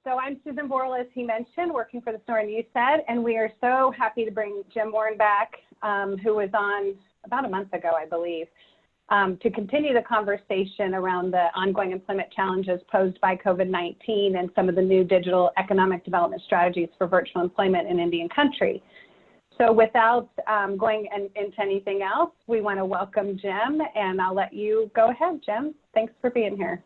So I'm Susan Borrell, as he mentioned, working for the Snorer and USAID, and we are so happy to bring Jim Warne back, who was on about a month ago, I believe, to continue the conversation around the ongoing employment challenges posed by COVID-19 and some of the new digital economic development strategies for virtual employment in Indian country. So without going into anything else, we want to welcome Jim, and I'll let you go ahead, Jim. Thanks for being here.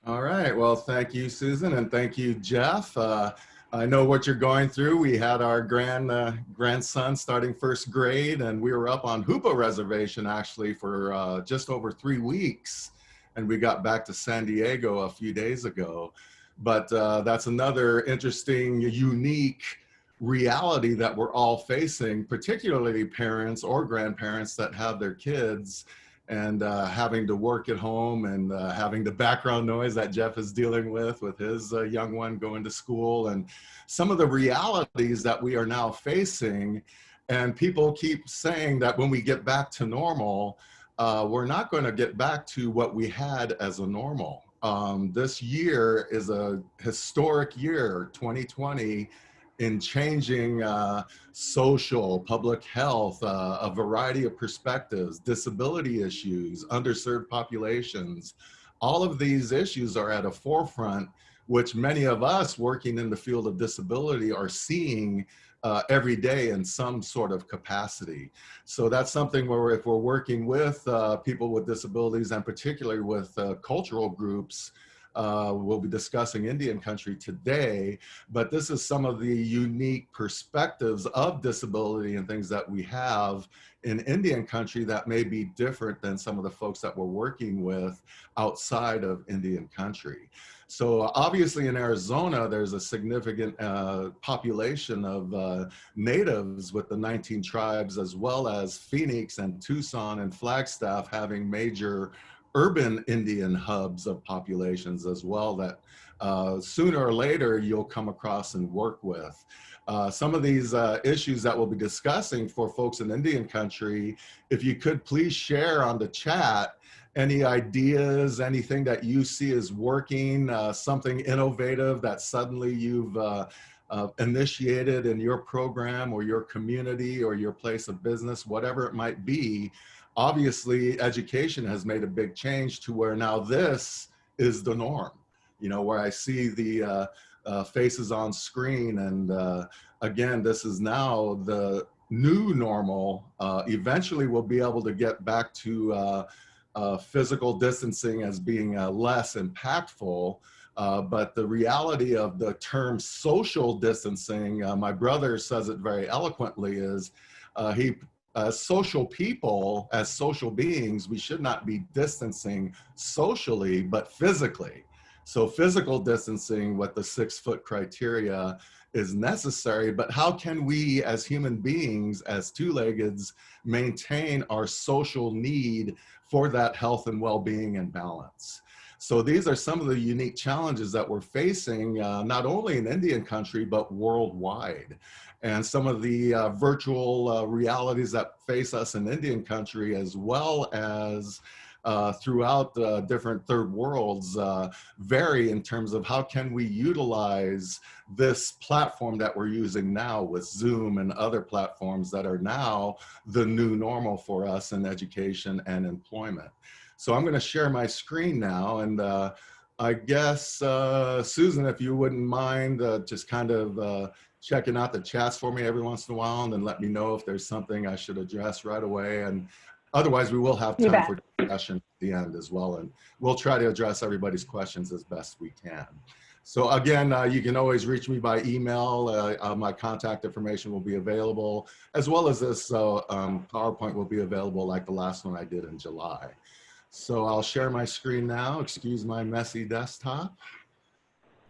All right. Well, thank you, Susan, and thank you, Jeff. I know what you're going through. We had our grandson starting first grade, and we were up on Hoopa Reservation actually for just over 3 weeks, and we got back to San Diego a few days ago. But that's another interesting, unique reality that we're all facing, particularly parents or grandparents that have their kids and having to work at home and having the background noise that Jeff is dealing with his young one going to school, and some of the realities that we are now facing. And people keep saying that when we get back to normal, we're not going to get back to what we had as a normal. This year is a historic year, 2020, in changing social, public health, a variety of perspectives, disability issues, underserved populations. All of these issues are at a forefront, which many of us working in the field of disability are seeing every day in some sort of capacity. So that's something where if we're working with people with disabilities, and particularly with cultural groups, we'll be discussing Indian country today, but this is some of the unique perspectives of disability and things that we have in Indian country that may be different than some of the folks that we're working with outside of Indian country. So obviously in Arizona, there's a significant population of natives with the 19 tribes, as well as Phoenix and Tucson and Flagstaff having major urban Indian hubs of populations as well that sooner or later you'll come across and work with. Some of these issues that we'll be discussing for folks in Indian country, if you could please share on the chat any ideas, anything that you see as working, something innovative that suddenly you've initiated in your program or your community or your place of business, whatever it might be. Obviously, education has made a big change to where now this is the norm, you know, where I see the faces on screen. And again, this is now the new normal. Eventually, we'll be able to get back to physical distancing as being less impactful. But the reality of the term social distancing, my brother says it very eloquently, is as social people, as social beings, we should not be distancing socially, but physically. So physical distancing with the 6-foot criteria is necessary, but how can we as human beings, as two-leggeds, maintain our social need for that health and well-being and balance? So these are some of the unique challenges that we're facing, not only in Indian country, but worldwide. And some of the virtual realities that face us in Indian country, as well as throughout different third worlds, vary in terms of how can we utilize this platform that we're using now with Zoom and other platforms that are now the new normal for us in education and employment. So I'm going to share my screen now, and I guess, Susan, if you wouldn't mind just kind of checking out the chats for me every once in a while, and then let me know if there's something I should address right away. And otherwise, we will have time for discussion at the end as well, and we'll try to address everybody's questions as best we can. So again, you can always reach me by email. My contact information will be available, as well as this PowerPoint will be available like the last one I did in July. So I'll share my screen now. Excuse my messy desktop.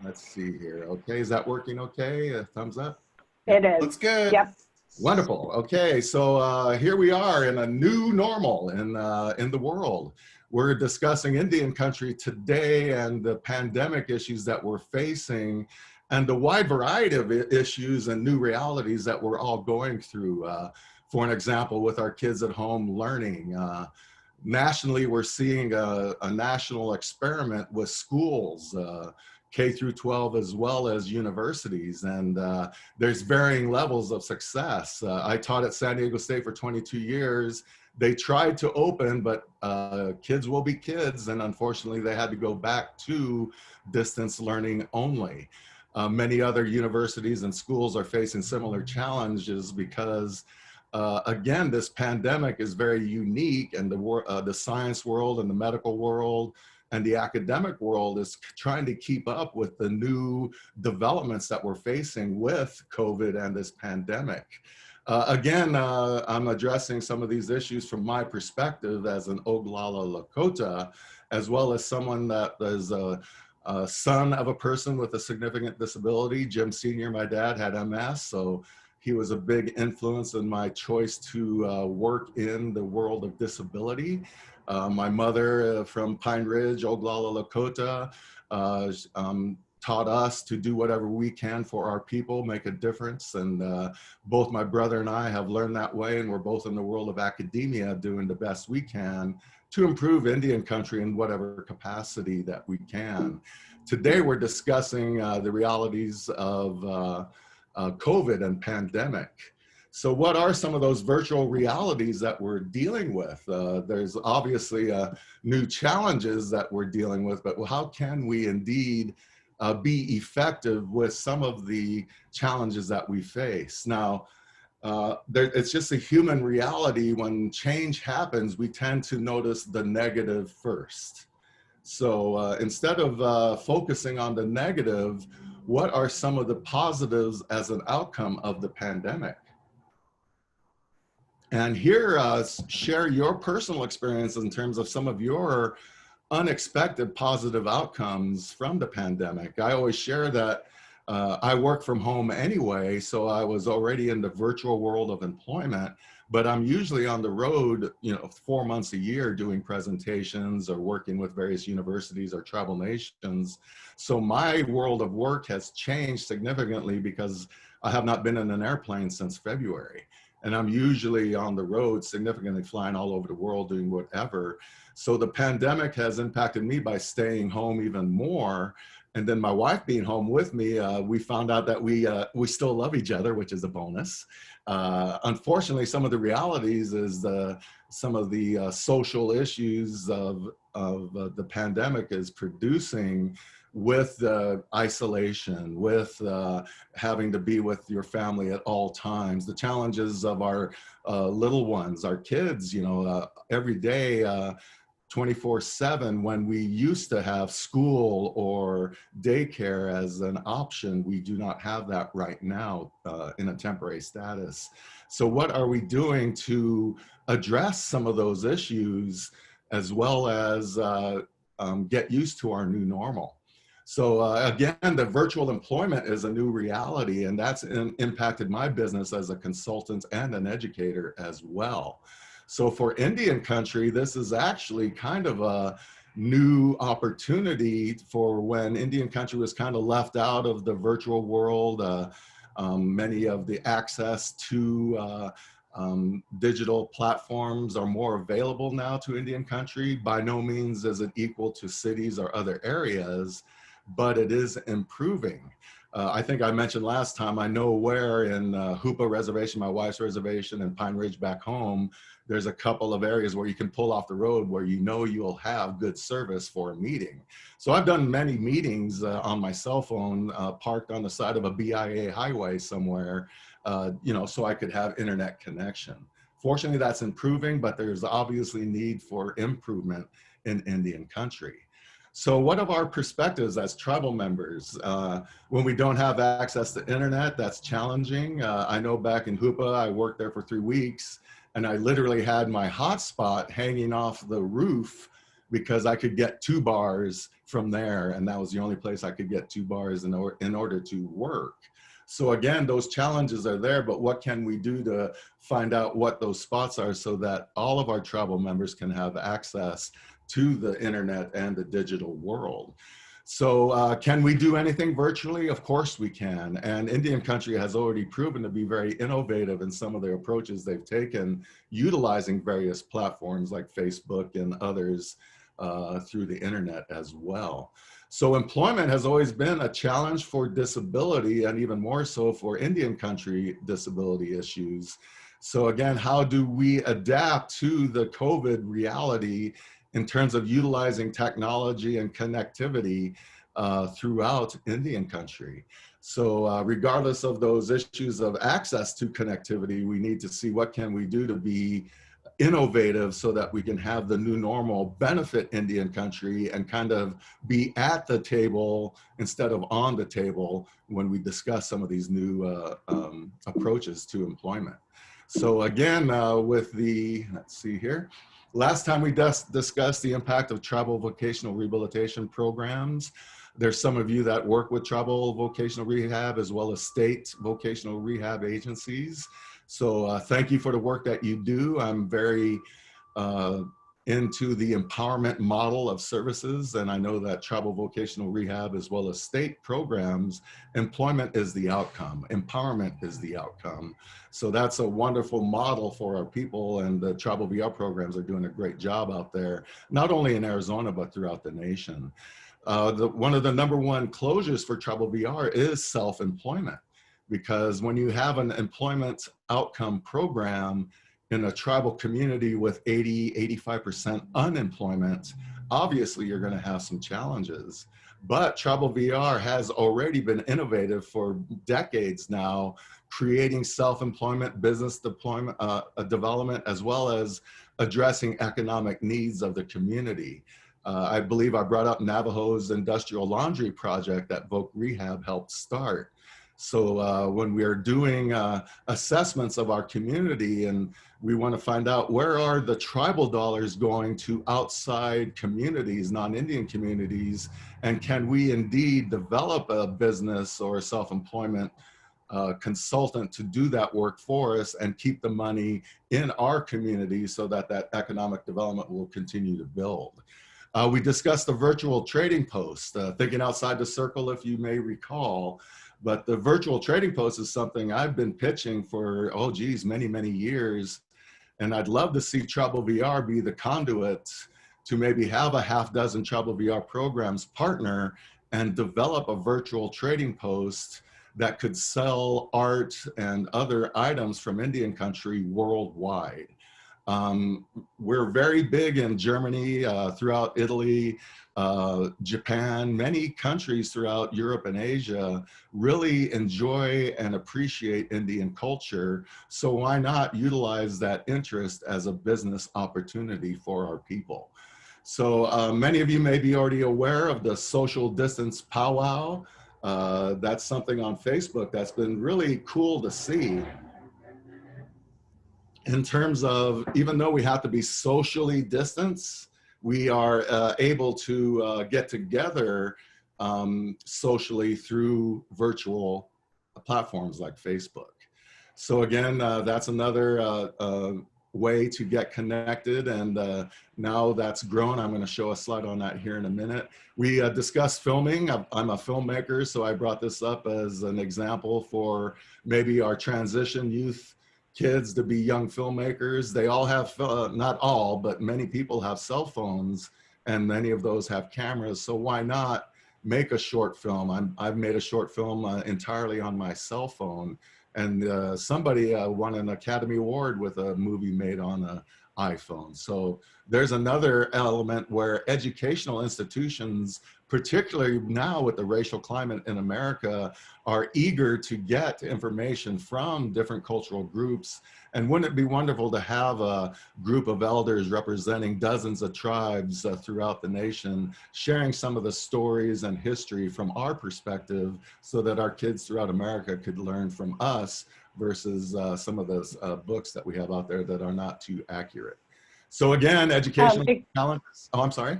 Let's see here. Okay, is that working okay? A thumbs up? It is. Looks good. Yep. Wonderful. Okay, so here we are in a new normal in the world. We're discussing Indian country today and the pandemic issues that we're facing and the wide variety of issues and new realities that we're all going through. For an example, with our kids at home learning, nationally, we're seeing a national experiment with schools, K through 12 as well as universities, and there's varying levels of success. I taught at San Diego State for 22 years. They tried to open, but kids will be kids, and unfortunately they had to go back to distance learning only. Many other universities and schools are facing similar challenges because again, this pandemic is very unique, and the science world and the medical world and the academic world is trying to keep up with the new developments that we're facing with COVID and this pandemic. Again, I'm addressing some of these issues from my perspective as an Oglala Lakota, as well as someone that is a son of a person with a significant disability. Jim Sr., my dad, had MS, so he was a big influence in my choice to work in the world of disability. My mother from Pine Ridge, Oglala Lakota, taught us to do whatever we can for our people, make a difference. And both my brother and I have learned that way, and we're both in the world of academia doing the best we can to improve Indian country in whatever capacity that we can. Today, we're discussing the realities of COVID and pandemic. So what are some of those virtual realities that we're dealing with? There's obviously new challenges that we're dealing with, but how can we indeed be effective with some of the challenges that we face? Now, it's just a human reality. When change happens, we tend to notice the negative first. So instead of focusing on the negative, what are some of the positives as an outcome of the pandemic? And here, share your personal experience in terms of some of your unexpected positive outcomes from the pandemic. I always share that I work from home anyway, so I was already in the virtual world of employment, but I'm usually on the road, 4 months a year doing presentations or working with various universities or tribal nations. So my world of work has changed significantly because I have not been in an airplane since February. And I'm usually on the road, significantly flying all over the world, doing whatever. So the pandemic has impacted me by staying home even more. And then my wife being home with me, we found out that we still love each other, which is a bonus. Unfortunately, some of the realities is some of the social issues of the pandemic is producing, with isolation, with having to be with your family at all times, the challenges of our little ones, our kids, every day, 24/7, when we used to have school or daycare as an option, we do not have that right now in a temporary status. So what are we doing to address some of those issues, as well as get used to our new normal? So again, the virtual employment is a new reality, and that's impacted my business as a consultant and an educator as well. So for Indian country, this is actually kind of a new opportunity for when Indian country was kind of left out of the virtual world. Many of the access to digital platforms are more available now to Indian country. By no means is it equal to cities or other areas, but it is improving. I think I mentioned last time, I know where in Hoopa Reservation, my wife's reservation, and Pine Ridge back home, there's a couple of areas where you can pull off the road where you'll have good service for a meeting. So I've done many meetings on my cell phone, parked on the side of a BIA highway somewhere, so I could have internet connection. Fortunately, that's improving, but there's obviously need for improvement in Indian country. So what of our perspectives as tribal members? When we don't have access to internet, that's challenging. I know back in Hoopa, I worked there for 3 weeks, and I literally had my hotspot hanging off the roof because I could get 2 bars from there, and that was the only place I could get 2 bars in order to work. So again, those challenges are there, but what can we do to find out what those spots are so that all of our tribal members can have access to the internet and the digital world? So can we do anything virtually? Of course we can. And Indian country has already proven to be very innovative in some of their approaches they've taken, utilizing various platforms like Facebook and others through the internet as well. So employment has always been a challenge for disability, and even more so for Indian country disability issues. So again, how do we adapt to the COVID reality in terms of utilizing technology and connectivity throughout Indian country? So regardless of those issues of access to connectivity, we need to see what can we do to be innovative so that we can have the new normal benefit Indian country and kind of be at the table instead of on the table when we discuss some of these new approaches to employment. So again, with the, let's see here, last time we discussed the impact of tribal vocational rehabilitation programs. There's some of you that work with tribal vocational rehab as well as state vocational rehab agencies. So thank you for the work that you do. I'm very into the empowerment model of services, and I know that tribal vocational rehab as well as state programs, employment is the outcome, empowerment is the outcome. So that's a wonderful model for our people, and the tribal VR programs are doing a great job out there, not only in Arizona, but throughout the nation. One of the #1 closures for tribal VR is self-employment, because when you have an employment outcome program in a tribal community with 85% unemployment, obviously you're going to have some challenges. But tribal VR has already been innovative for decades now, creating self-employment, business deployment, development, as well as addressing economic needs of the community. I believe I brought up Navajo's industrial laundry project that Voc Rehab helped start. So when we are doing assessments of our community and we want to find out where are the tribal dollars going to outside communities, non-Indian communities, and can we indeed develop a business or a self-employment consultant to do that work for us and keep the money in our community so that that economic development will continue to build. We discussed the virtual trading post, thinking outside the circle, if you may recall. But the virtual trading post is something I've been pitching for, oh geez, many, many years. And I'd love to see tribal VR be the conduit to maybe have a half-dozen tribal VR programs partner and develop a virtual trading post that could sell art and other items from Indian country worldwide. We're very big in Germany, throughout Italy, Japan, many countries throughout Europe and Asia really enjoy and appreciate Indian culture. So why not utilize that interest as a business opportunity for our people? So many of you may be already aware of the social distance powwow. That's something on Facebook that's been really cool to see. In terms of, even though we have to be socially distanced, we are able to get together socially through virtual platforms like Facebook. So again, that's another way to get connected, and now that's grown. I'm going to show a slide on that here in a minute. We discussed filming. I'm a filmmaker, so I brought this up as an example for maybe our transition youth kids to be young filmmakers. They all have, not all, but many people have cell phones, and many of those have cameras. So why not make a short film? I've made a short film entirely on my cell phone, and somebody won an Academy Award with a movie made on an iPhone. So there's another element where educational institutions, particularly now with the racial climate in America, are eager to get information from different cultural groups. And wouldn't it be wonderful to have a group of elders representing dozens of tribes throughout the nation, sharing some of the stories and history from our perspective so that our kids throughout America could learn from us versus some of those books that we have out there that are not too accurate. So again, educational challenges. Oh, I'm sorry.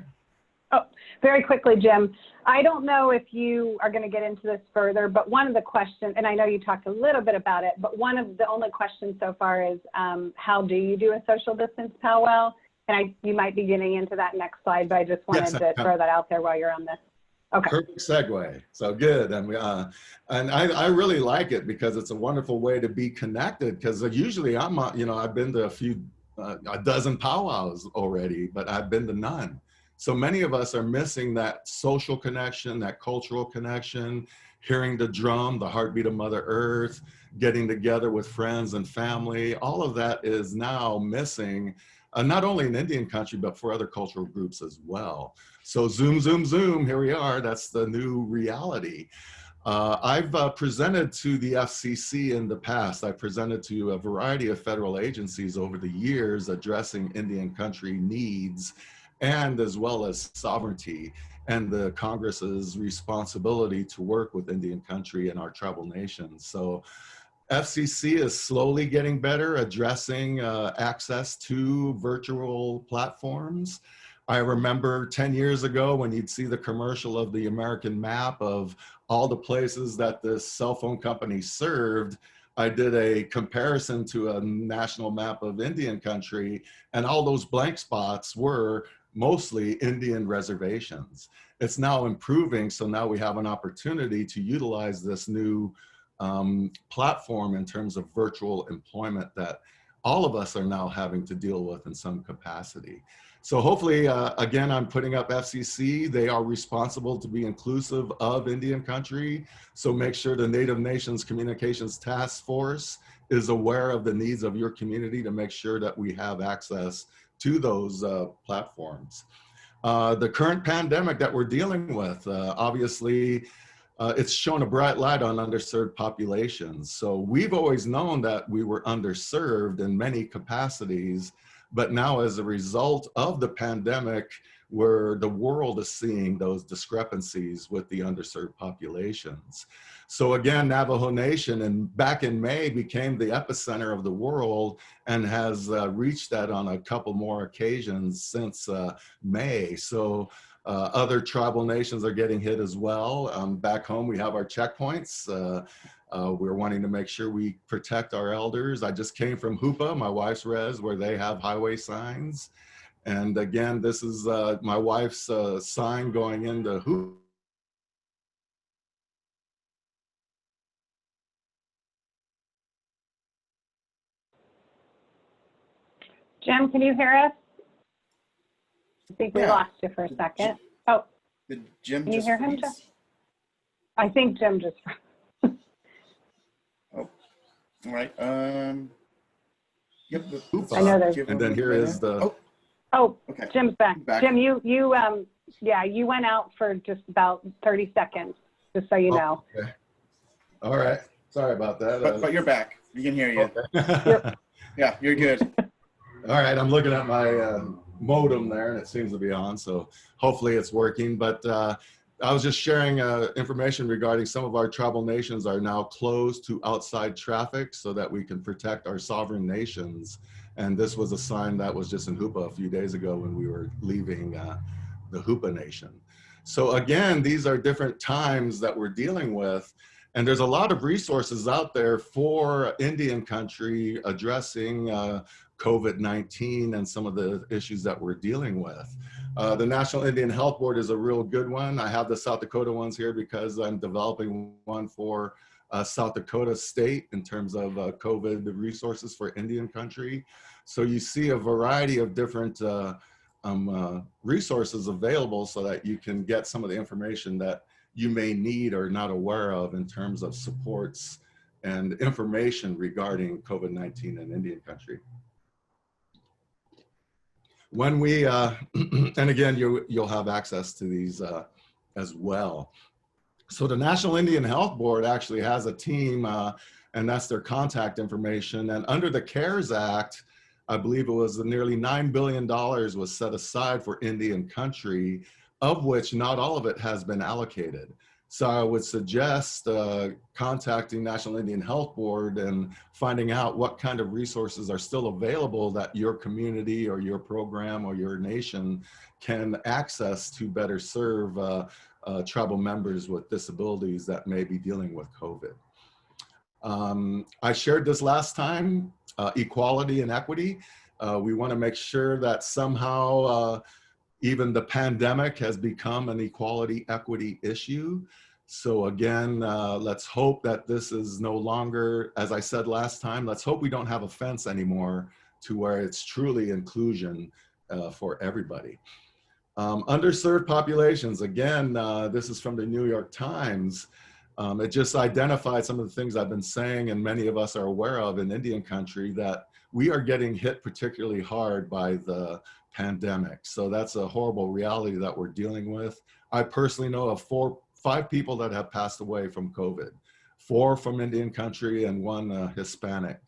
Oh, very quickly, Jim. I don't know if you are going to get into this further, but one of the questions, and I know you talked a little bit about it, but one of the only questions so far is how do you do a social distance powwow? And you might be getting into that next slide, but I just wanted to throw that out there while you're on this. Okay. Perfect segue. So good. And I really like it because it's a wonderful way to be connected, because usually I've been to a dozen powwows already, but I've been to none. So many of us are missing that social connection, that cultural connection, hearing the drum, the heartbeat of Mother Earth, getting together with friends and family. All of that is now missing, not only in Indian country, but for other cultural groups as well. So zoom, zoom, zoom, here we are. That's the new reality. I've presented to the FCC in the past. I've presented to a variety of federal agencies over the years addressing Indian country needs, and as well as sovereignty and the Congress's responsibility to work with Indian country and our tribal nations. So FCC is slowly getting better addressing access to virtual platforms. I remember 10 years ago when you'd see the commercial of the American map of all the places that this cell phone company served. I did a comparison to a national map of Indian country, and all those blank spots were mostly Indian reservations. It's now improving, so now we have an opportunity to utilize this new platform in terms of virtual employment that all of us are now having to deal with in some capacity. So hopefully, again, I'm putting up FCC. They are responsible to be inclusive of Indian country. So make sure the Native Nations Communications Task Force is aware of the needs of your community to make sure that we have access to those platforms. The current pandemic that we're dealing with, obviously, it's shown a bright light on underserved populations. So we've always known that we were underserved in many capacities, but now as a result of the pandemic, where the world is seeing those discrepancies with the underserved populations. So again, Navajo Nation, and back in May, became the epicenter of the world and has reached that on a couple more occasions since May. So other tribal nations are getting hit as well. Back home, we have our checkpoints. We're wanting to make sure we protect our elders. I just came from Hoopa, my wife's res, where they have highway signs. And again, this is my wife's sign going into Hoopa. Jim, can you hear us? I think we lost you for a second. Oh, did Jim can you just hear him, freeze? Jim? I think Jim just. Oh, all right. Yep. Hoopa. I know there's. And then here is the. Oh, okay. Jim's back. Back. Jim, you went out for just about 30 seconds, just so you know. Okay. All right. Sorry about that. But you're back. We can hear you. Okay. Yeah, you're good. All right, I'm looking at my modem there, and it seems to be on, so hopefully it's working. But I was just sharing information regarding some of our tribal nations are now closed to outside traffic so that we can protect our sovereign nations. And this was a sign that was just in Hoopa a few days ago when we were leaving the Hoopa Nation. So again, these are different times that we're dealing with. And there's a lot of resources out there for Indian country addressing COVID-19 and some of the issues that we're dealing with. The National Indian Health Board is a real good one. I have the South Dakota ones here because I'm developing one for South Dakota State in terms of COVID resources for Indian country. So you see a variety of different resources available so that you can get some of the information that you may need or not aware of in terms of supports and information regarding COVID-19 in Indian country. When we, and again, you'll have access to these as well. So the National Indian Health Board actually has a team, and that's their contact information. And under the CARES Act, I believe it was nearly $9 billion was set aside for Indian country, of which not all of it has been allocated. So I would suggest contacting National Indian Health Board and finding out what kind of resources are still available that your community or your program or your nation can access to better serve tribal members with disabilities that may be dealing with COVID. I shared this last time, equality and equity. We want to make sure that somehow Even the pandemic has become an equality equity issue. So again, let's hope that this is no longer, as I said last time, let's hope we don't have a fence anymore to where it's truly inclusion for everybody. Underserved populations, again, this is from the New York Times. It just identified some of the things I've been saying and many of us are aware of in Indian country, that we are getting hit particularly hard by the pandemic. So that's a horrible reality that we're dealing with. I personally know of 5 people that have passed away from COVID, 4 from Indian country and 1 Hispanic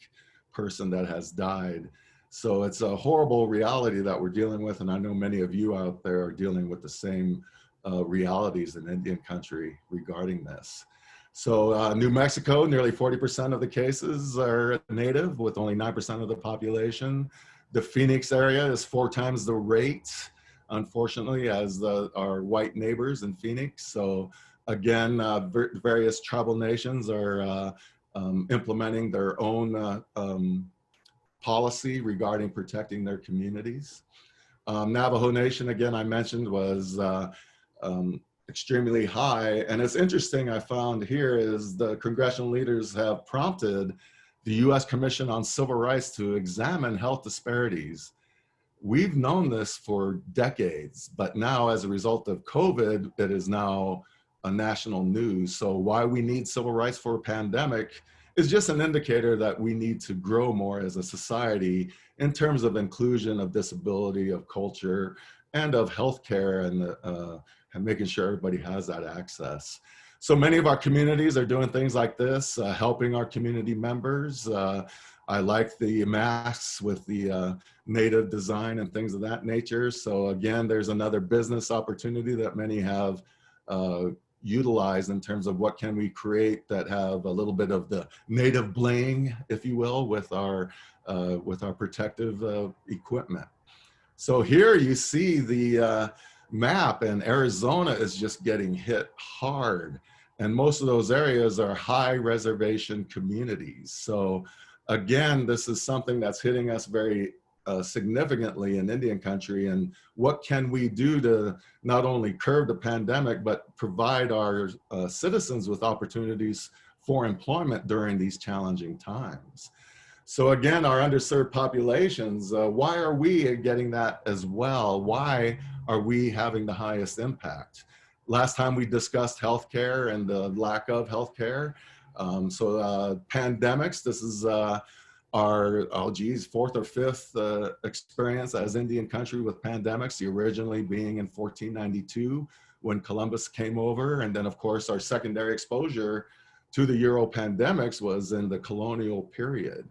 person that has died. So it's a horrible reality that we're dealing with. And I know many of you out there are dealing with the same realities in Indian country regarding this. So New Mexico, nearly 40% of the cases are native with only 9% of the population. The Phoenix area is 4 times the rate, unfortunately, as our white neighbors in Phoenix. So again, various tribal nations are implementing their own policy regarding protecting their communities. Navajo Nation, again, I mentioned, was extremely high. And it's interesting, I found here is the congressional leaders have prompted the US Commission on Civil Rights to examine health disparities. We've known this for decades, but now as a result of COVID, it is now a national news. So why we need civil rights for a pandemic is just an indicator that we need to grow more as a society in terms of inclusion, of disability, of culture, and of healthcare, and making sure everybody has that access. So many of our communities are doing things like this, helping our community members. I like the masks with the native design and things of that nature. So again, there's another business opportunity that many have utilized in terms of what can we create that have a little bit of the native bling, if you will, with our protective equipment. So here you see the map, and Arizona is just getting hit hard. And most of those areas are high reservation communities. So again, this is something that's hitting us very significantly in Indian country. And what can we do to not only curb the pandemic, but provide our citizens with opportunities for employment during these challenging times? So again, our underserved populations, why are we getting that as well? Why are we having the highest impact? Last time we discussed healthcare and the lack of healthcare. Pandemics, this is our, 4th or 5th experience as Indian country with pandemics, the originally being in 1492 when Columbus came over. And then of course, our secondary exposure to the Euro pandemics was in the colonial period.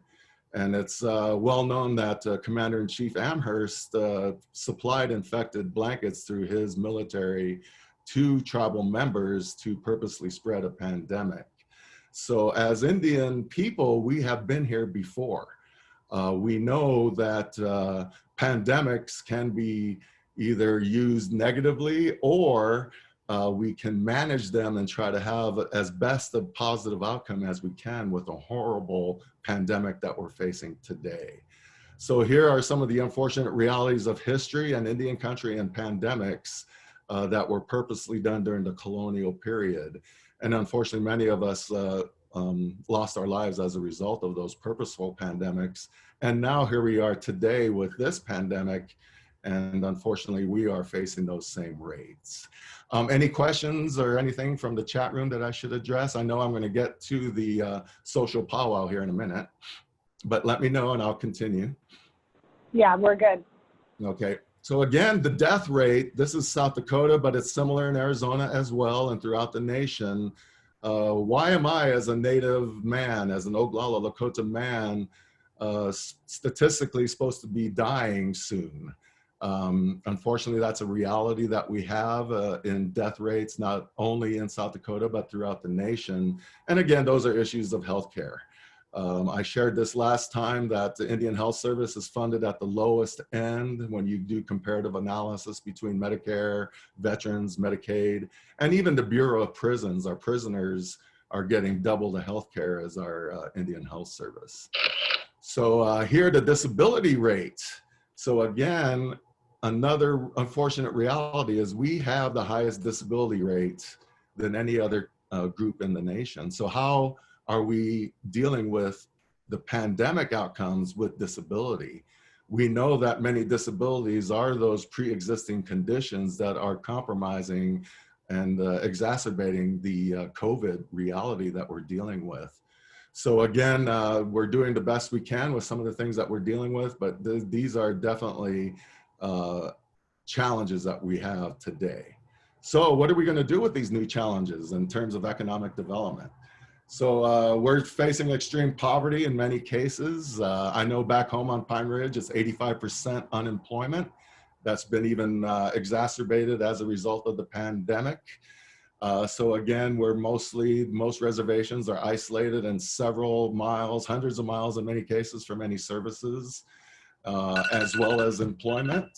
And it's well known that Commander-in-Chief Amherst supplied infected blankets through his military to tribal members to purposely spread a pandemic. So as Indian people, we have been here before. We know that pandemics can be either used negatively or we can manage them and try to have as best a positive outcome as we can with a horrible pandemic that we're facing today. So here are some of the unfortunate realities of history and Indian country and pandemics that were purposely done during the colonial period. And unfortunately, many of us lost our lives as a result of those purposeful pandemics. And now here we are today with this pandemic. And unfortunately, we are facing those same rates. Any questions or anything from the chat room that I should address? I know I'm going to get to the social powwow here in a minute, but let me know and I'll continue. Yeah, we're good. Okay. So again, the death rate, this is South Dakota, but it's similar in Arizona as well and throughout the nation. Why am I, as a Native man, as an Oglala Lakota man, statistically supposed to be dying soon? Unfortunately, that's a reality that we have in death rates, not only in South Dakota, but throughout the nation. And again, those are issues of healthcare. I shared this last time that the Indian Health Service is funded at the lowest end when you do comparative analysis between Medicare, veterans, Medicaid, and even the Bureau of Prisons. Our prisoners are getting double the healthcare as our Indian Health Service. So here, the disability rate. So again, another unfortunate reality is we have the highest disability rates than any other group in the nation. So how are we dealing with the pandemic outcomes with disability? We know that many disabilities are those pre-existing conditions that are compromising and exacerbating the COVID reality that we're dealing with. So again, we're doing the best we can with some of the things that we're dealing with, but these are definitely challenges that we have today. So what are we going to do with these new challenges in terms of economic development? So we're facing extreme poverty in many cases. I know back home on Pine Ridge, it's 85% unemployment. That's been even exacerbated as a result of the pandemic. So again, most reservations are isolated in several miles, hundreds of miles in many cases from any services, as well as employment.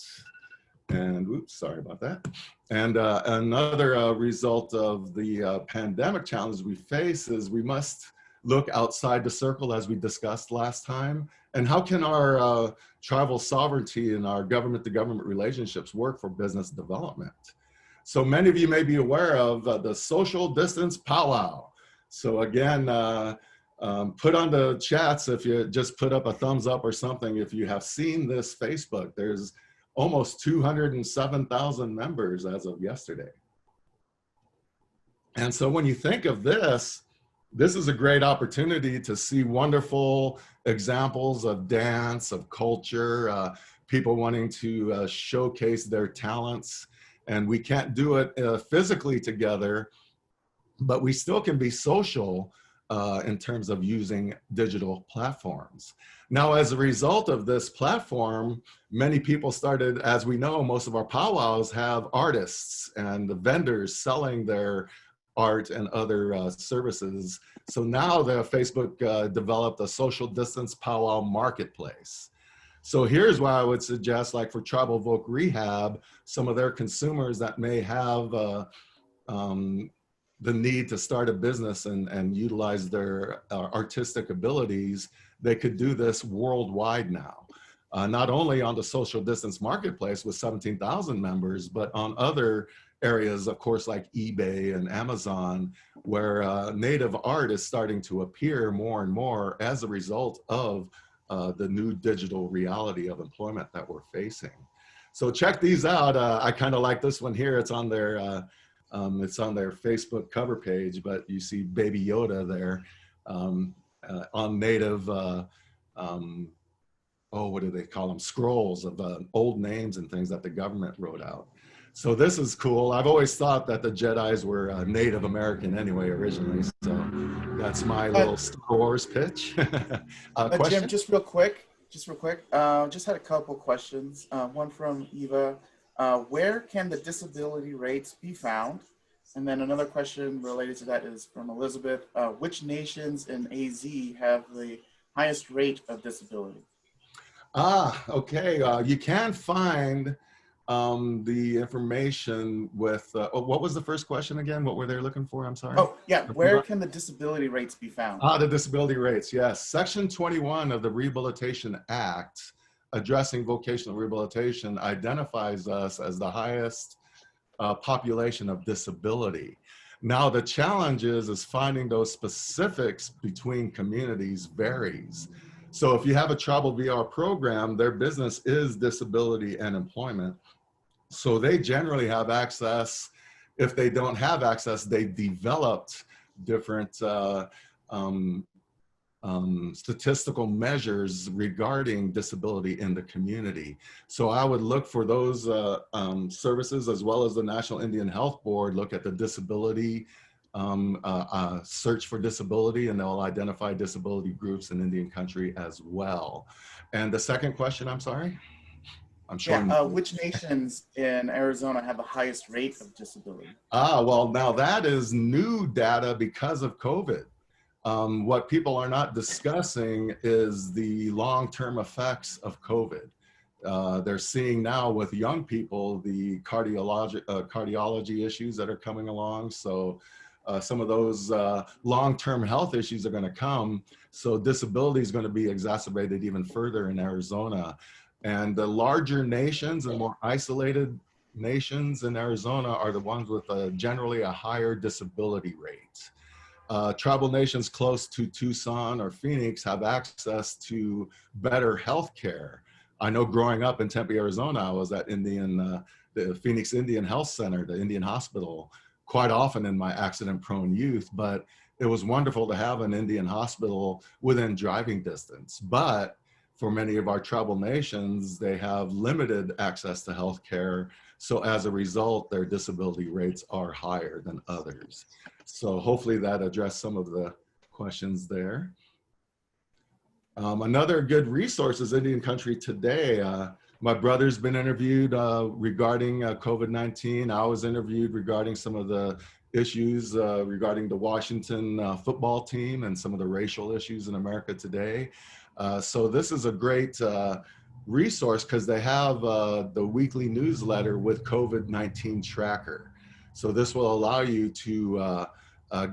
And oops, sorry about that. And another result of the pandemic challenges we face is we must look outside the circle, as we discussed last time. And how can our tribal sovereignty and our government-to-government relationships work for business development? So many of you may be aware of the social distance powwow. So again, put on the chats if you just put up a thumbs up or something if you have seen this Facebook. There's almost 207,000 members as of yesterday. And so when you think of this, this is a great opportunity to see wonderful examples of dance, of culture, people wanting to showcase their talents. And we can't do it physically together, but we still can be social in terms of using digital platforms. Now, as a result of this platform, many people started, as we know, most of our powwows have artists and the vendors selling their art and other services. So now the Facebook developed a social distance powwow marketplace. So here's why I would suggest, like for Tribal Voc Rehab, some of their consumers that may have the need to start a business and utilize their artistic abilities, they could do this worldwide now. Not only on the social distance marketplace with 17,000 members, but on other areas, of course, like eBay and Amazon, where native art is starting to appear more and more as a result of the new digital reality of employment that we're facing. So check these out. I kind of like this one here. It's on their Facebook cover page, but you see Baby Yoda there on native, what do they call them? Scrolls of old names and things that the government wrote out. So this is cool. I've always thought that the Jedis were Native American anyway, originally. So that's my little Star Wars pitch. Question? Jim, just real quick, just had a couple questions. One from Eva. Where can the disability rates be found? And then another question related to that is from Elizabeth. Which nations in AZ have the highest rate of disability? Okay. You can find the information with, what was the first question again? What were they looking for? I'm sorry. Oh, yeah. Where can the disability rates be found? The disability rates, yes. Section 21 of the Rehabilitation Act addressing vocational rehabilitation identifies us as the highest population of disability. Now, the challenge is finding those specifics between communities varies. So if you have a tribal VR program, their business is disability and employment. So they generally have access. If they don't have access, they developed different statistical measures regarding disability in the community. So I would look for those services, as well as the National Indian Health Board, look at the disability, search for disability, and they'll identify disability groups in Indian country as well. And the second question, I'm sorry? I'm sure. Yeah, which nations in Arizona have the highest rate of disability? Well, now that is new data because of COVID. What people are not discussing is the long-term effects of COVID. They're seeing now with young people the cardiology issues that are coming along. So some of those long-term health issues are going to come. So disability is going to be exacerbated even further in Arizona. And the larger nations and more isolated nations in Arizona are the ones with generally a higher disability rate. Tribal nations close to Tucson or Phoenix have access to better health care. I know growing up in Tempe, Arizona, I was at the Phoenix Indian Health Center, the Indian Hospital, quite often in my accident-prone youth, but it was wonderful to have an Indian hospital within driving distance. But for many of our tribal nations, they have limited access to health care. So as a result, their disability rates are higher than others. So hopefully that addressed some of the questions there. Another good resource is Indian Country Today. My brother's been interviewed regarding COVID-19. I was interviewed regarding some of the issues regarding the Washington football team and some of the racial issues in America today. So this is a great resource because they have the weekly newsletter with COVID-19 tracker. So this will allow you to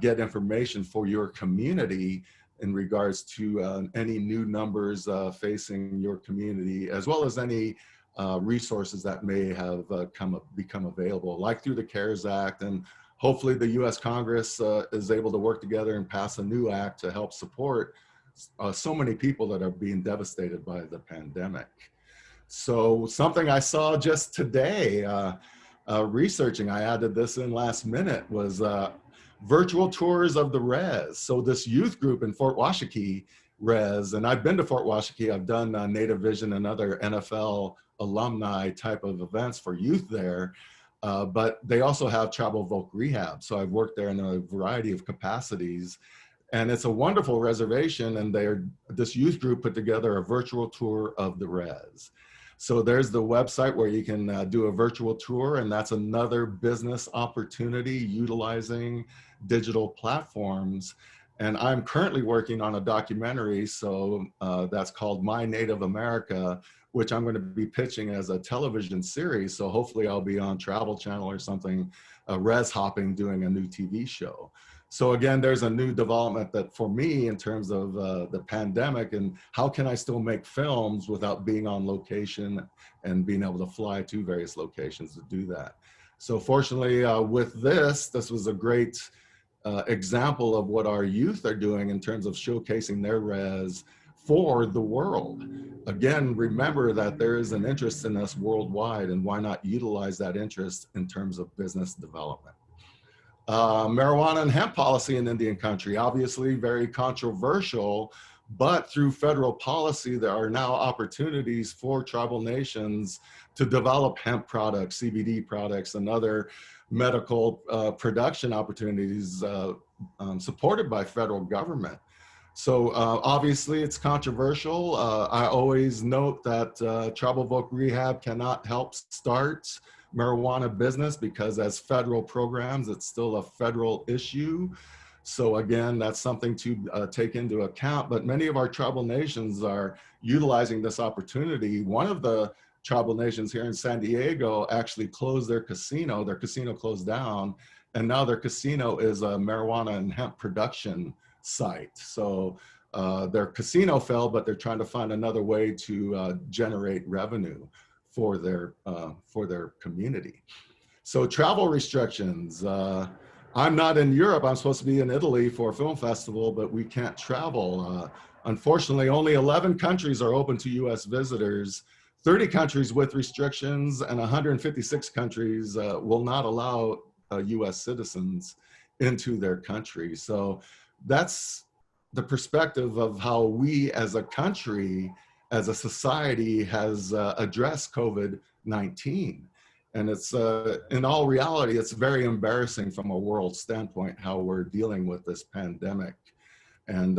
get information for your community in regards to any new numbers facing your community, as well as any resources that may have become available, like through the CARES Act. And hopefully the US Congress is able to work together and pass a new act to help support so many people that are being devastated by the pandemic. So something I saw just today, researching, I added this in last minute, was virtual tours of the res. So this youth group in Fort Washakie res, and I've been to Fort Washakie, I've done Native Vision and other NFL alumni type of events for youth there, but they also have tribal voc rehab. So I've worked there in a variety of capacities, and it's a wonderful reservation, and this youth group put together a virtual tour of the res. So there's the website where you can do a virtual tour, and that's another business opportunity utilizing digital platforms. And I'm currently working on a documentary, so that's called My Native America, which I'm going to be pitching as a television series. So hopefully I'll be on Travel Channel or something, res hopping, doing a new TV show. So again, there's a new development that for me in terms of the pandemic and how can I still make films without being on location and being able to fly to various locations to do that. So fortunately with this was a great example of what our youth are doing in terms of showcasing their res for the world. Again, remember that there is an interest in us worldwide, and why not utilize that interest in terms of business development. Marijuana and hemp policy in Indian Country, obviously very controversial, but through federal policy, there are now opportunities for tribal nations to develop hemp products, CBD products, and other medical production opportunities supported by federal government. So obviously it's controversial. I always note that tribal voc rehab cannot help start marijuana business because as federal programs, it's still a federal issue. So again, that's something to take into account, but many of our tribal nations are utilizing this opportunity. One of the tribal nations here in San Diego actually closed their casino. Their casino closed down, and now their casino is a marijuana and hemp production site. So their casino fell, but they're trying to find another way to generate revenue for their community. So travel restrictions. I'm not in Europe. I'm supposed to be in Italy for a film festival, but we can't travel. Unfortunately, only 11 countries are open to US visitors, 30 countries with restrictions, and 156 countries will not allow US citizens into their country. So that's the perspective of how we as a country, as a society, has addressed COVID-19. And it's, in all reality, it's very embarrassing from a world standpoint how we're dealing with this pandemic. And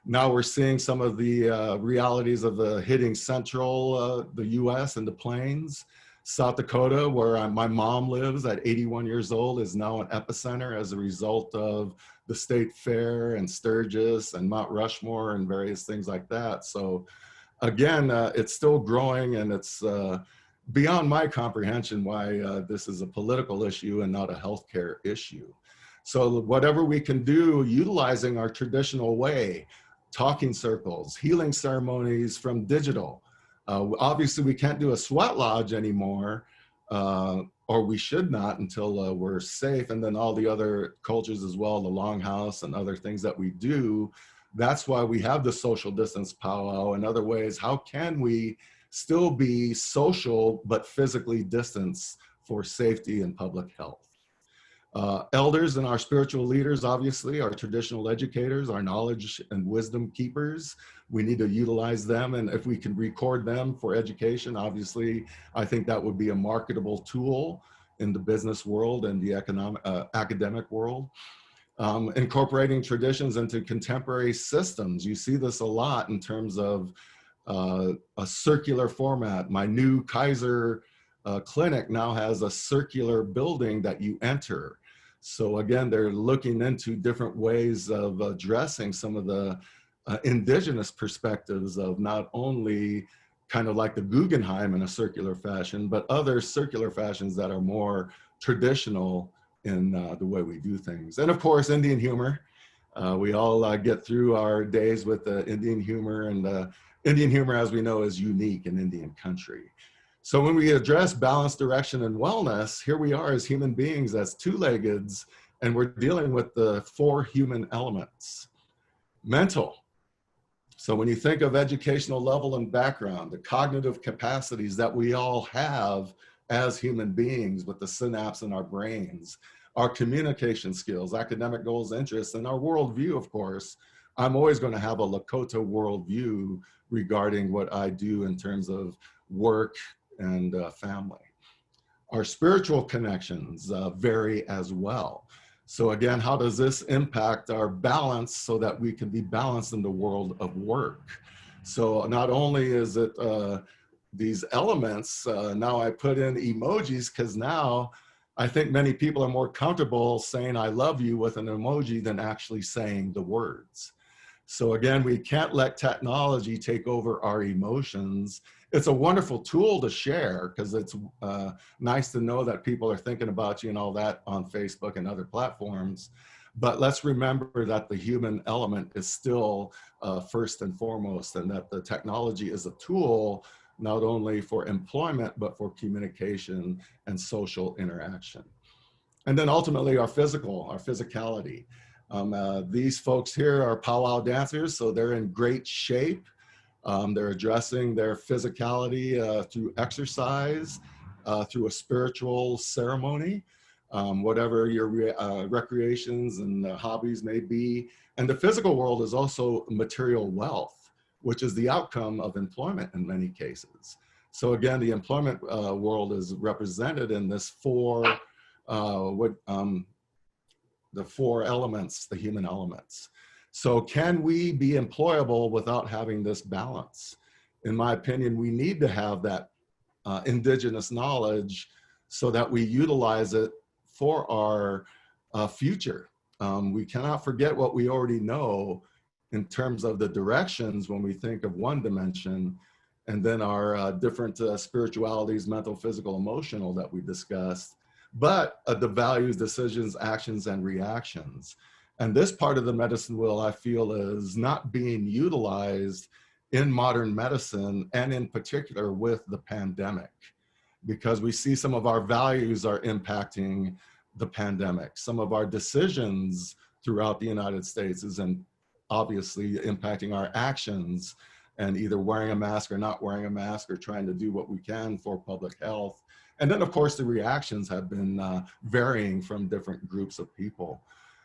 now we're seeing some of the realities of the hitting central, the US and the plains. South Dakota, where my mom lives at 81 years old, is now an epicenter as a result of the state fair and Sturgis and Mount Rushmore and various things like that. So again, it's still growing, and it's beyond my comprehension why this is a political issue and not a healthcare issue. So whatever we can do, utilizing our traditional way, talking circles, healing ceremonies from digital, Obviously, we can't do a sweat lodge anymore, or we should not until we're safe. And then all the other cultures as well, the longhouse and other things that we do. That's why we have the social distance powwow and other ways. How can we still be social but physically distanced for safety and public health? Elders and our spiritual leaders, obviously, our traditional educators, our knowledge and wisdom keepers. We need to utilize them, and if we can record them for education, obviously, I think that would be a marketable tool in the business world and the academic world. Incorporating traditions into contemporary systems. You see this a lot in terms of a circular format. My new Kaiser clinic now has a circular building that you enter. So again, they're looking into different ways of addressing some of the indigenous perspectives of not only kind of like the Guggenheim in a circular fashion, but other circular fashions that are more traditional in the way we do things. And of course, Indian humor. We all get through our days with Indian humor, and Indian humor, as we know, is unique in Indian country. So when we address balance, direction, and wellness, here we are as human beings, as two-leggeds, and we're dealing with the 4 human elements. Mental. So when you think of educational level and background, the cognitive capacities that we all have as human beings with the synapse in our brains, our communication skills, academic goals, interests, and our worldview, of course. I'm always going to have a Lakota worldview regarding what I do in terms of work and family. Our spiritual connections vary as well. So again, how does this impact our balance so that we can be balanced in the world of work? So not only is it these elements, now I put in emojis because now I think many people are more comfortable saying I love you with an emoji than actually saying the words. So again, we can't let technology take over our emotions. It's a wonderful tool to share because it's nice to know that people are thinking about you and all that on Facebook and other platforms. But let's remember that the human element is still first and foremost, and that the technology is a tool not only for employment, but for communication and social interaction. And then ultimately our physicality. These folks here are powwow dancers, so they're in great shape. They're addressing their physicality through exercise, through a spiritual ceremony, whatever your recreations and hobbies may be. And the physical world is also material wealth, which is the outcome of employment in many cases. So again, the employment world is represented in this the 4 elements, the human elements. So can we be employable without having this balance? In my opinion, we need to have that indigenous knowledge so that we utilize it for our future. We cannot forget what we already know in terms of the directions when we think of one dimension, and then our different spiritualities, mental, physical, emotional that we discussed, but the values, decisions, actions, and reactions. And this part of the medicine wheel, I feel, is not being utilized in modern medicine, and in particular with the pandemic, because we see some of our values are impacting the pandemic. Some of our decisions throughout the United States is obviously impacting our actions, and either wearing a mask or not wearing a mask, or trying to do what we can for public health. And then of course the reactions have been varying from different groups of people.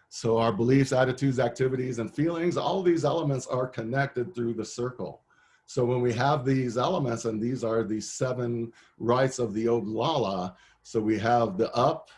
So our beliefs, attitudes, activities, and feelings, all these elements are connected through the circle. So when we have these elements, and these are the 7 rights of the Oglala, so we have the up,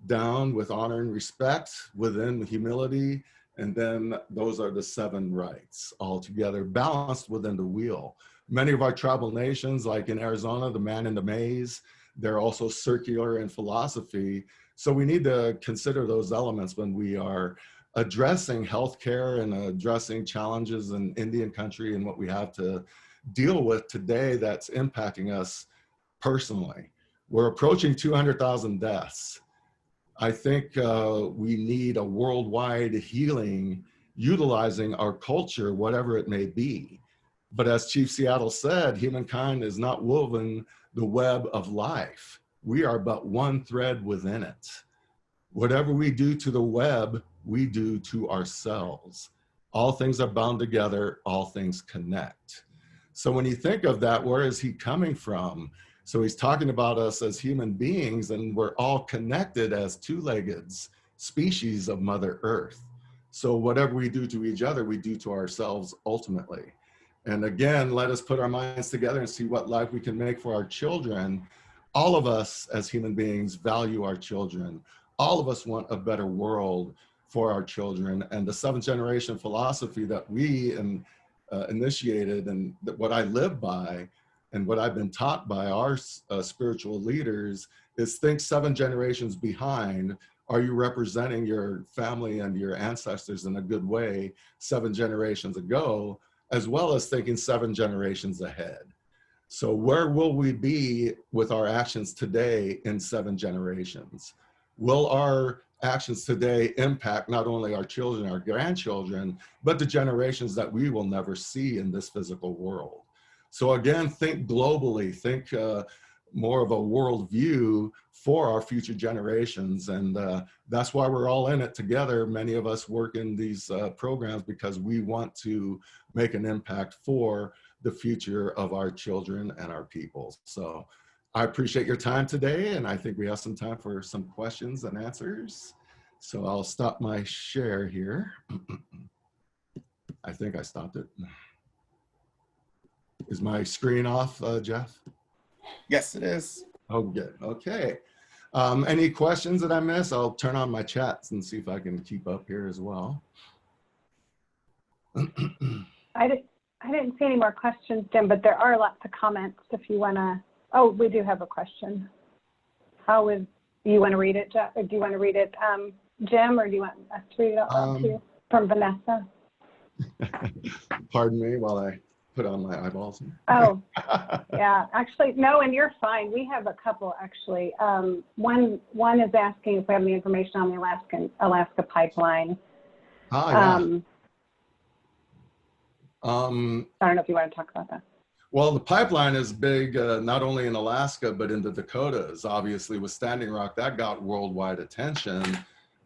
down with honor and respect, within humility, and then those are the 7 rights all together, balanced within the wheel. Many of our tribal nations, like in Arizona, the man in the maze, they're also circular in philosophy. So we need to consider those elements when we are addressing healthcare and addressing challenges in Indian country and what we have to deal with today that's impacting us personally. We're approaching 200,000 deaths. I think we need a worldwide healing utilizing our culture, whatever it may be. But as Chief Seattle said, humankind is not woven the web of life. We are but one thread within it. Whatever we do to the web, we do to ourselves. All things are bound together, all things connect. So when you think of that, where is he coming from? So he's talking about us as human beings, and we're all connected as two-legged species of Mother Earth. So whatever we do to each other, we do to ourselves ultimately. And again, let us put our minds together and see what life we can make for our children. All of us as human beings value our children. All of us want a better world for our children. And the seventh generation philosophy that we initiated, and what I live by, and what I've been taught by our spiritual leaders, is think 7 generations behind. Are you representing your family and your ancestors in a good way 7 generations ago, as well as thinking 7 generations ahead? So where will we be with our actions today in 7 generations? Will our actions today impact not only our children, our grandchildren, but the generations that we will never see in this physical world? So again, think globally, think more of a worldview for our future generations. And that's why we're all in it together. Many of us work in these programs because we want to make an impact for the future of our children and our people. So I appreciate your time today, and I think we have some time for some questions and answers. So I'll stop my share here. I think I stopped it. Is my screen off, Jeff? Yes, it is. Oh, good. Okay. Any questions that I missed? I'll turn on my chats and see if I can keep up here as well. I didn't see any more questions, Jim, but there are lots of comments if you want to. Oh, we do have a question. Do you want to read it, Jeff, or do you want to read it, Jim, or do you want us to read it out loud too, from Vanessa? Pardon me while I put on my eyeballs. Oh, yeah, actually, no, and you're fine. We have a couple, actually. One is asking if we have any information on the Alaska pipeline. Yeah. I don't know if you want to talk about that. Well, the pipeline is big, not only in Alaska, but in the Dakotas. Obviously, with Standing Rock, that got worldwide attention.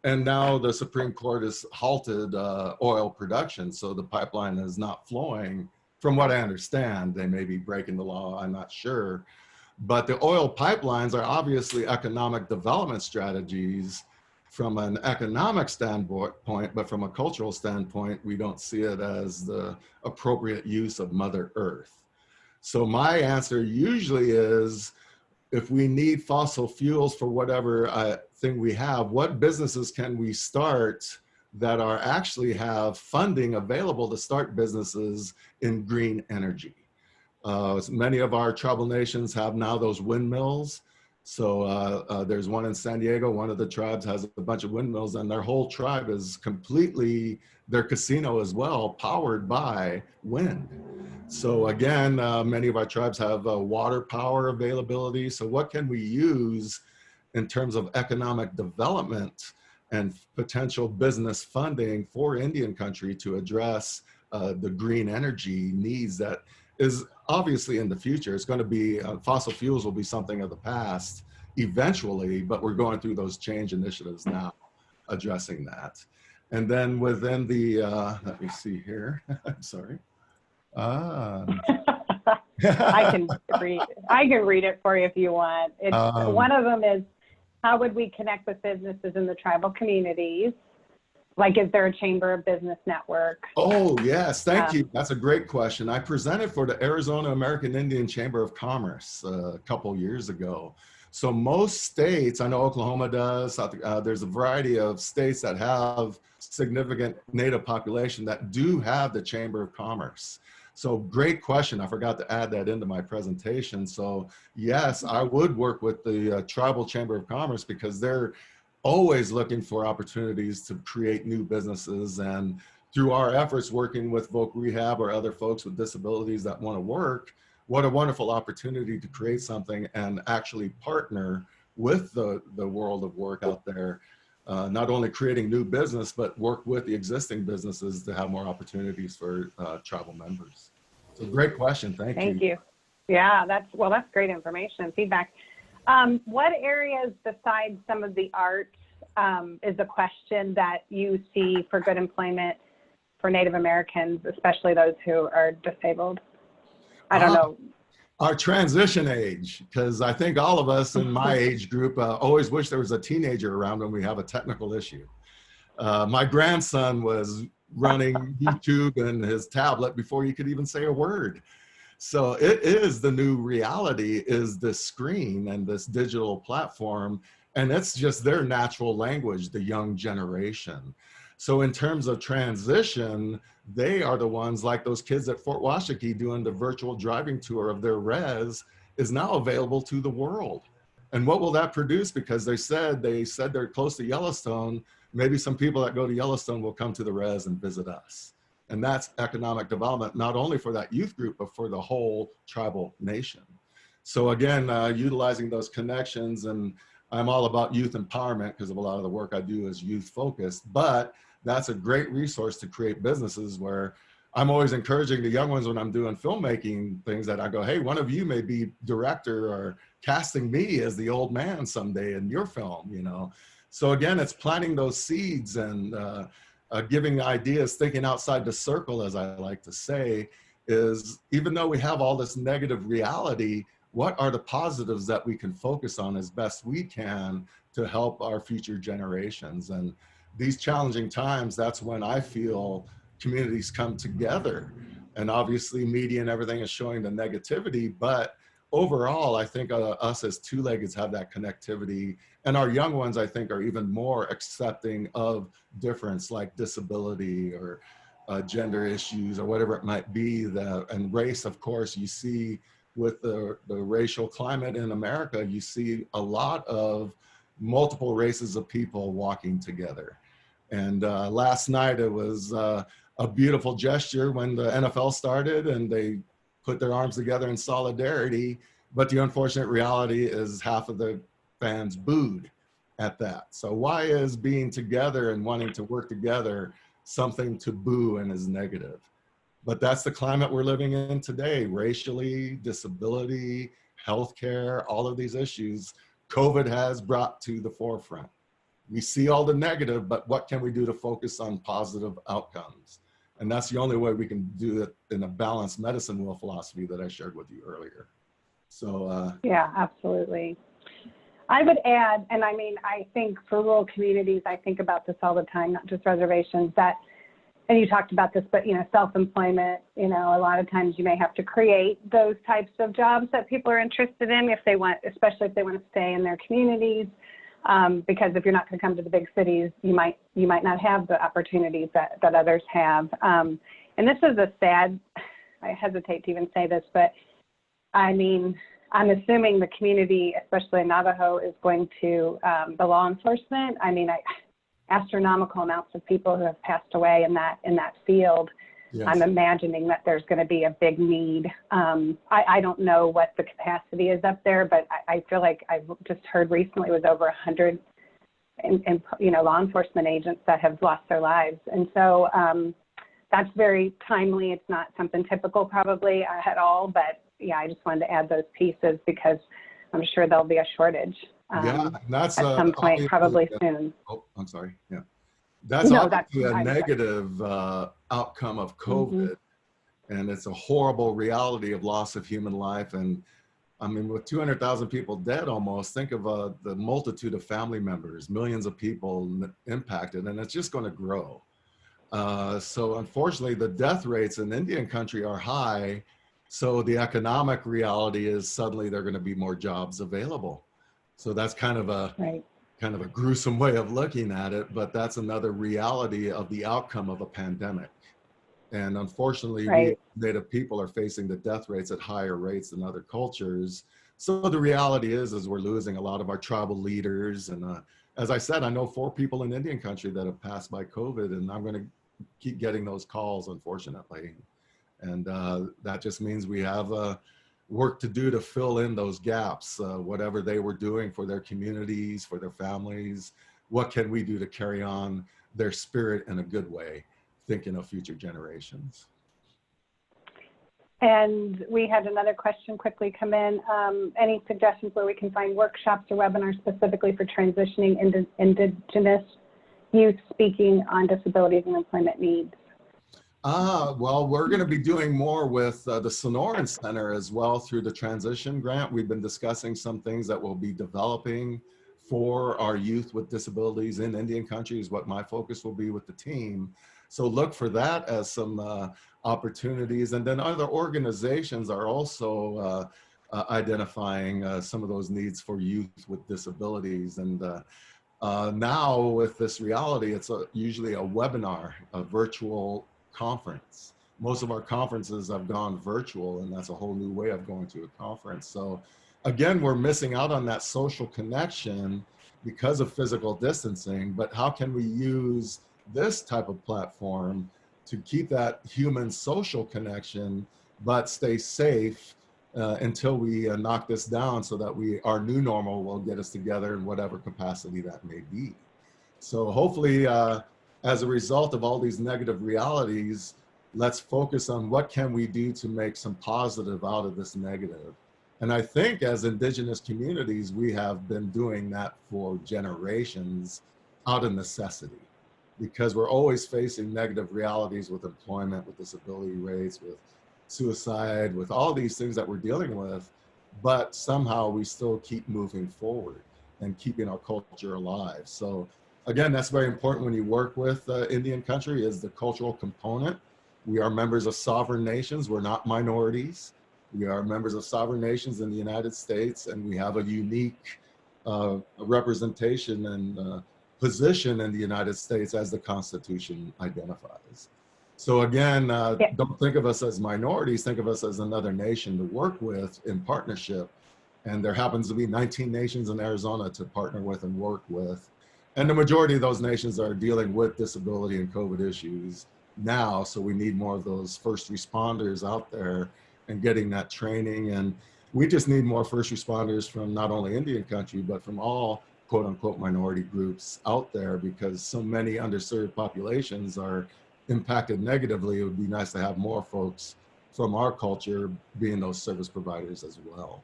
And now the Supreme Court has halted oil production, so the pipeline is not flowing. From what I understand, they may be breaking the law, I'm not sure. But the oil pipelines are obviously economic development strategies from an economic standpoint, but from a cultural standpoint, we don't see it as the appropriate use of Mother Earth. So my answer usually is, if we need fossil fuels for whatever thing we have, what businesses can we start that are actually have funding available to start businesses in green energy? Many of our tribal nations have now those windmills. So there's one in San Diego, one of the tribes has a bunch of windmills, and their whole tribe is completely, their casino as well, powered by wind. So again, many of our tribes have water power availability. So what can we use in terms of economic development and potential business funding for Indian country to address the green energy needs that is obviously in the future? It's going to be, fossil fuels will be something of the past eventually, but we're going through those change initiatives now addressing that. And then within the, let me see here, I'm sorry. I can read it for you if you want. One of them is, how would we connect with businesses in the tribal communities? Like, is there a Chamber of Business network? Oh, yes, thank you. That's a great question. I presented for the Arizona American Indian Chamber of Commerce a couple years ago. So most states, I know Oklahoma does, there's a variety of states that have significant Native population that do have the Chamber of Commerce. So great question. I forgot to add that into my presentation. So yes, I would work with the Tribal Chamber of Commerce, because they're always looking for opportunities to create new businesses. And through our efforts working with Voc Rehab or other folks with disabilities that want to work, what a wonderful opportunity to create something and actually partner with the world of work out there. Not only creating new business, but work with the existing businesses to have more opportunities for tribal members. It's a great question. Thank you. Thank you. Yeah, that's great information and feedback. What areas besides some of the arts is a question that you see for good employment for Native Americans, especially those who are disabled? I don't know. Our transition age, because I think all of us in my age group always wish there was a teenager around when we have a technical issue. My grandson was running YouTube and his tablet before he could even say a word. So it is the new reality, is this screen and this digital platform, and it's just their natural language, the young generation. So in terms of transition, they are the ones like those kids at Fort Washakie doing the virtual driving tour of their res is now available to the world. And what will that produce? Because they said they're close to Yellowstone. Maybe some people that go to Yellowstone will come to the res and visit us. And that's economic development, not only for that youth group, but for the whole tribal nation. So again, utilizing those connections, and I'm all about youth empowerment because of a lot of the work I do is youth focused, but that's a great resource to create businesses where I'm always encouraging the young ones when I'm doing filmmaking things that I go, hey, one of you may be director or casting me as the old man someday in your film, you know? So again, it's planting those seeds and giving ideas, thinking outside the circle, as I like to say, is even though we have all this negative reality, what are the positives that we can focus on as best we can to help our future generations? And these challenging times, that's when I feel communities come together. And obviously media and everything is showing the negativity, but overall, I think us as two-leggeds have that connectivity. And our young ones, I think, are even more accepting of difference like disability or gender issues or whatever it might be. And race, of course, you see with the racial climate in America, you see a lot of multiple races of people walking together. And last night it was a beautiful gesture when the NFL started and they put their arms together in solidarity. But the unfortunate reality is half of the fans booed at that. So why is being together and wanting to work together something to boo and is negative? But that's the climate we're living in today, racially, disability, healthcare, all of these issues COVID has brought to the forefront. We see all the negative, but what can we do to focus on positive outcomes? And that's the only way we can do it in a balanced medicine wheel philosophy that I shared with you earlier. So yeah, absolutely. I would add, and I mean, I think for rural communities, I think about this all the time, not just reservations, that, and you talked about this, but, you know, self-employment, you know, a lot of times you may have to create those types of jobs that people are interested in if they want, especially if they want to stay in their communities. Because if you're not going to come to the big cities, you might not have the opportunities that others have. And this is a sad, I hesitate to even say this, but I mean, I'm assuming the community, especially in Navajo, is going to, the law enforcement, I mean, astronomical amounts of people who have passed away in that field. Yes. I'm imagining that there's going to be a big need. I don't know what the capacity is up there, but I feel like I've just heard recently it was over 100 you know, law enforcement agents that have lost their lives. And so that's very timely. It's not something typical probably at all, but yeah, I just wanted to add those pieces because I'm sure there'll be a shortage that's at some point, probably soon. Oh, I'm sorry. Yeah. That's obviously a negative outcome of COVID. And it's a horrible reality of loss of human life. And I mean, with 200,000 people dead almost, think of the multitude of family members, millions of people impacted, and it's just going to grow. So unfortunately, the death rates in Indian country are high. So the economic reality is suddenly there are going to be more jobs available. So that's kind of a gruesome way of looking at it, but that's another reality of the outcome of a pandemic. And unfortunately, we Native people are facing the death rates at higher rates than other cultures. So the reality is we're losing a lot of our tribal leaders. And as I said, I know 4 people in Indian country that have passed by COVID, and I'm going to keep getting those calls, unfortunately. And that just means we have work to do to fill in those gaps, whatever they were doing for their communities, for their families. What can we do to carry on their spirit in a good way, thinking of future generations? And we had another question quickly come in. Any suggestions where we can find workshops or webinars specifically for transitioning Indigenous youth speaking on disabilities and employment needs? Well, we're going to be doing more with the Sonoran Center as well through the transition grant. We've been discussing some things that we'll be developing for our youth with disabilities in Indian countries, what my focus will be with the team. So look for that as some opportunities. And then other organizations are also identifying some of those needs for youth with disabilities. And now with this reality, it's usually a webinar, a virtual conference. Most of our conferences have gone virtual, and that's a whole new way of going to a conference. So again, we're missing out on that social connection because of physical distancing, but how can we use this type of platform to keep that human social connection, but stay safe until we knock this down, so that our new normal will get us together in whatever capacity that may be. So hopefully, as a result of all these negative realities, let's focus on what can we do to make some positive out of this negative. And I think as Indigenous communities, we have been doing that for generations out of necessity, because we're always facing negative realities with employment, with disability rates, with suicide, with all these things that we're dealing with, but somehow we still keep moving forward and keeping our culture alive. So again, that's very important when you work with Indian country, is the cultural component. We are members of sovereign nations. We're not minorities. We are members of sovereign nations in the United States, and we have a unique representation and position in the United States as the Constitution identifies. So again, don't think of us as minorities, think of us as another nation to work with in partnership. And there happens to be 19 nations in Arizona to partner with and work with. And the majority of those nations are dealing with disability and COVID issues now. So we need more of those first responders out there and getting that training. And we just need more first responders from not only Indian country, but from all quote unquote minority groups out there, because so many underserved populations are impacted negatively. It would be nice to have more folks from our culture being those service providers as well.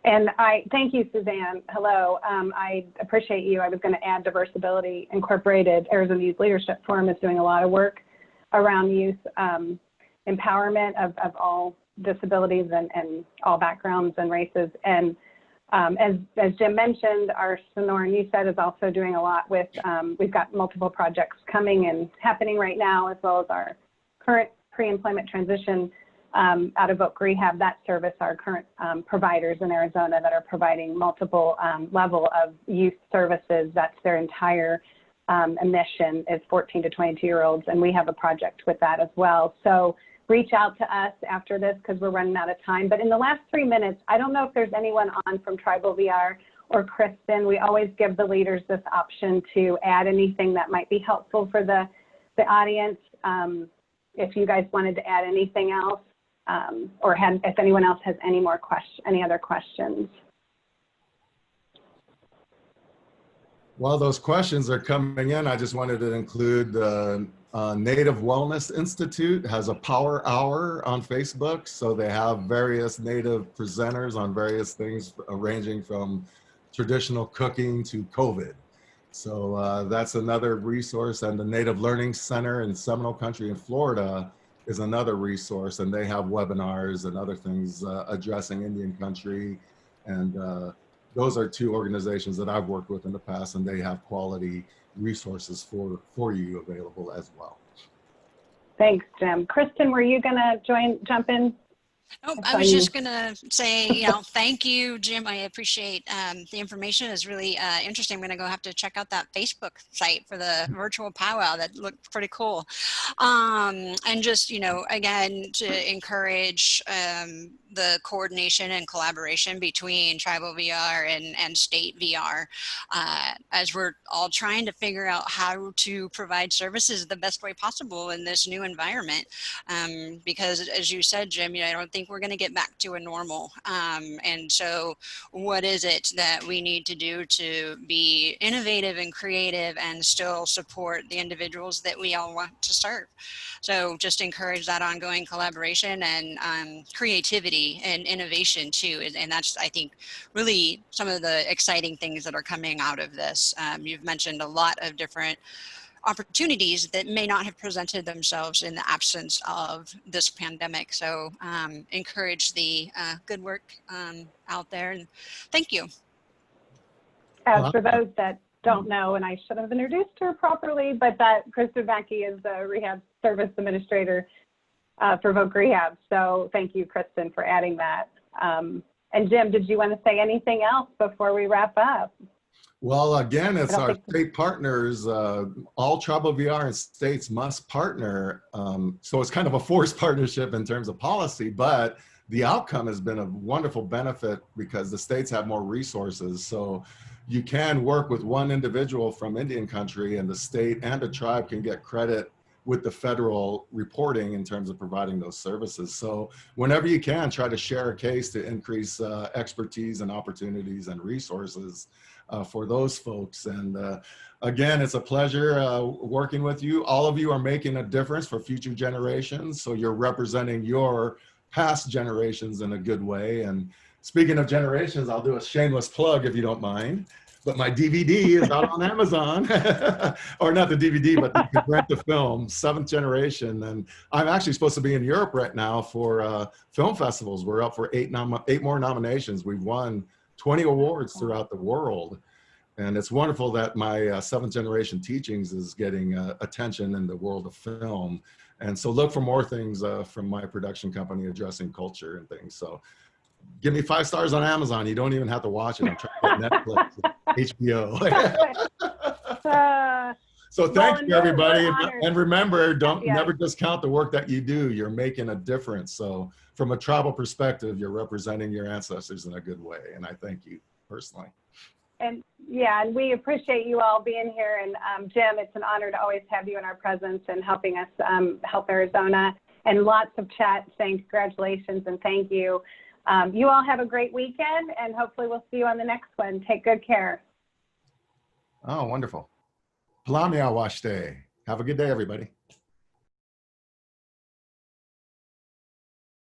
And thank you, Suzanne. Hello, I appreciate you. I was going to add Diversibility Incorporated. Arizona Youth Leadership Forum is doing a lot of work around youth empowerment of all disabilities and all backgrounds and races. And as Jim mentioned, our Sonoran Youth Set is also doing a lot with, we've got multiple projects coming and happening right now, as well as our current pre-employment transition out of Oak Rehab, that service, our current providers in Arizona that are providing multiple level of youth services. That's their entire mission, is 14 to 22-year-olds, and we have a project with that as well. So reach out to us after this, because we're running out of time. But in the last 3 minutes, I don't know if there's anyone on from Tribal VR or Kristen. We always give the leaders this option to add anything that might be helpful for the audience. If you guys wanted to add anything else, or if anyone else has any other questions. While those questions are coming in, I just wanted to include Native Wellness Institute has a power hour on Facebook. So they have various Native presenters on various things, ranging from traditional cooking to COVID. So that's another resource. And the Native Learning Center in Seminole Country in Florida is another resource, and they have webinars and other things addressing Indian country. And those are two organizations that I've worked with in the past, and they have quality resources for you available as well. Thanks, Jim. Kristen, were you gonna jump in? Oh, I was just going to say, thank you, Jim. I appreciate the information. Is really interesting. I'm going to go have to check out that Facebook site for the virtual powwow. That looked pretty cool. And just, again, to encourage the coordination and collaboration between tribal VR and state VR, as we're all trying to figure out how to provide services the best way possible in this new environment. Because as you said, Jim, I don't think we're going to get back to a normal. And so what is it that we need to do to be innovative and creative and still support the individuals that we all want to serve? So just encourage that ongoing collaboration and creativity and innovation too. And that's, I think, really some of the exciting things that are coming out of this. You've mentioned a lot of different opportunities that may not have presented themselves in the absence of this pandemic. So encourage the good work out there, and thank you. For those that don't know, and I should have introduced her properly, but that Kristen Mackey is the Rehab Service Administrator for Voc Rehab. So thank you, Kristen, for adding that. And Jim, did you want to say anything else before we wrap up? Well, again, it's our state partners. All tribal VR and states must partner. So it's kind of a forced partnership in terms of policy, but the outcome has been a wonderful benefit because the states have more resources. So you can work with one individual from Indian country, and the state and the tribe can get credit with the federal reporting in terms of providing those services. So whenever you can, try to share a case to increase expertise and opportunities and resources for those folks. And again, it's a pleasure working with you. All of you are making a difference for future generations. So you're representing your past generations in a good way. And speaking of generations, I'll do a shameless plug if you don't mind. But my DVD is out on Amazon, or not the DVD, but you can rent the film, 7th Generation. And I'm actually supposed to be in Europe right now for film festivals. We're up for 8 more nominations. We've won 20 awards throughout the world. And it's wonderful that my 7th Generation teachings is getting attention in the world of film. And so look for more things from my production company addressing culture and things. So give me 5 stars on Amazon. You don't even have to watch it. I'm trying to get Netflix, HBO. So thank you, everybody. And remember, never discount the work that you do. You're making a difference. So from a tribal perspective, you're representing your ancestors in a good way. And I thank you personally. And yeah, and we appreciate you all being here. And Jim, it's an honor to always have you in our presence and helping us help Arizona. And lots of chat saying congratulations and thank you. You all have a great weekend, and hopefully we'll see you on the next one. Take good care. Oh, wonderful. Palami Awashte. Have a good day, everybody.